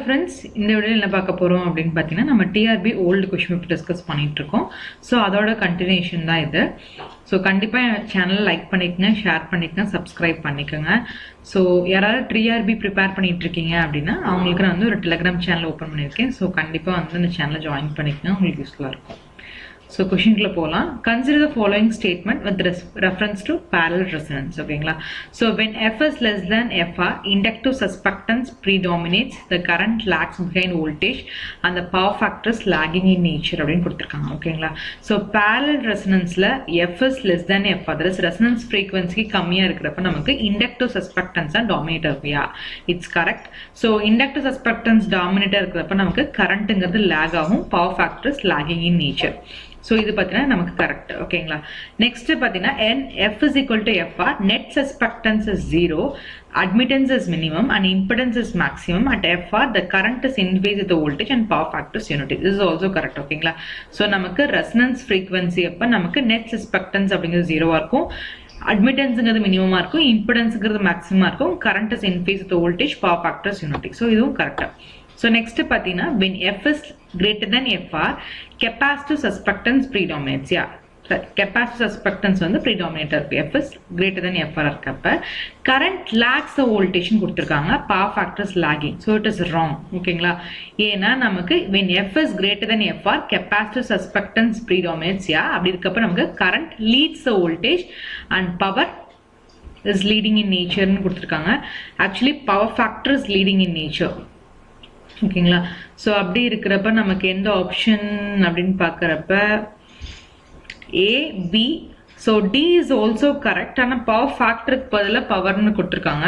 Friends, இந்த வீடியோவில் என்ன பார்க்க போகிறோம் அப்படின்னு பார்த்தீங்கன்னா, நம்ம TRB old question paper discuss பண்ணிட்டு இருக்கோம். ஸோ அதோட கண்டினியூஷன் தான் இது. ஸோ கண்டிப்பாக என் சேனலை லைக் பண்ணிக்கங்க, ஷேர் பண்ணிக்கங்க, சப்ஸ்கிரைப் பண்ணிக்கோங்க. ஸோ யாராவது டிஆர்பி ப்ரிப்பேர் பண்ணிட்டு இருக்கீங்க அப்படின்னா அவங்களுக்கு நான் வந்து ஒரு டெலிகிராம் சேனல் ஓப்பன் பண்ணியிருக்கேன். ஸோ கண்டிப்பாக வந்து இந்த சேனலை ஜாயின் பண்ணிக்கங்க, உங்களுக்கு யூஸ்ஃபுல்லாக இருக்கும். So question குள்ள போலாம். Consider the following statement with reference to parallel resonance. ஓகேங்களா? So when F is less than FR, inductive suspectance predominates, the current lags behind voltage and the power factor is lagging in nature அப்படின்னு கொடுத்திருக்காங்க. ஓகேங்களா? So parallel resonanceல F is less than FR, that is resonance frequency கம்மியா இருக்கிறப்ப நமக்கு inductive suspectance தான் dominate ஆகுயா? It's correct. So inductive suspectance dominate இருக்கிறப்ப நமக்கு currentங்கிறது lag ஆகும், power factor is lagging in nature. So இது பார்த்தீங்கன்னா நமக்கு கரெக்ட். ஓகேங்களா? நெக்ஸ்ட் பார்த்தீங்கன்னா F is equal to FR, net suspectance is 0, admittance is minimum and impedance is maximum. At FR the current is in phase with the voltage and power factor is unity. This is also correct. ஓகேங்களா? So நமக்கு resonance frequency அப்போ நமக்கு net சஸ்பெக்டன்ஸ் அப்படிங்கிறது 0-ஆக இருக்கும், அட்மிட்டன்ஸுங்கிறது மினிமமாக இருக்கும், இம்பிடன்ஸுங்கிறது மேக்ஸிமமாக இருக்கும், current is in phase with voltage, power factor is unity. So இதுவும் கரெக்டாக. So next பார்த்தீங்கன்னா when F is greater than FR, capacitive suspectance predominates. Yeah, capacitive suspectance வந்து predominate இருக்கு. F is greater than FR இருக்கப்ப current lags the voltage கொடுத்திருக்காங்க, power factor is lagging. So it is wrong. ஓகேங்களா? ஏன்னா நமக்கு when F is greater than FR, capacitive suspectance predominates. Yeah, அப்படி இருக்கப்ப நமக்கு current leads the voltage and power is leading in nature ன்னு கொடுத்திருக்காங்க. Actually power factor is leading in nature. ஓகேங்களா? So அப்படி இருக்கிறப்ப நமக்கு எந்த ஆப்ஷன் அப்படின்னு பார்க்குறப்ப A, B. So D is also correct. ஆனால் பவர் ஃபேக்டருக்கு பதிலாக பவர்னு கொடுத்துருக்காங்க.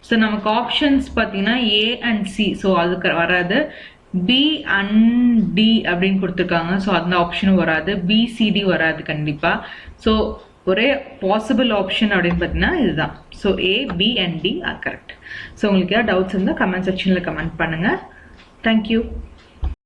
ஸோ நமக்கு ஆப்ஷன்ஸ் பார்த்தீங்கன்னா ஏ அண்ட் சி, ஸோ அதுக்கு வராது. பி அண்ட் டி அப்படின்னு கொடுத்துருக்காங்க, ஸோ அந்த ஆப்ஷனும் வராது. பிசிடி வராது கண்டிப்பாக. ஸோ ஒரே பாசிபிள் ஆப்ஷன் அப்படின்னு பார்த்தீங்கன்னா இதுதான். So A, B and D are correct. So உங்களுக்கு ஏதாவது டவுட்ஸ் இருந்தால் கமெண்ட் செக்ஷனில் கமெண்ட் பண்ணுங்கள். Thank you.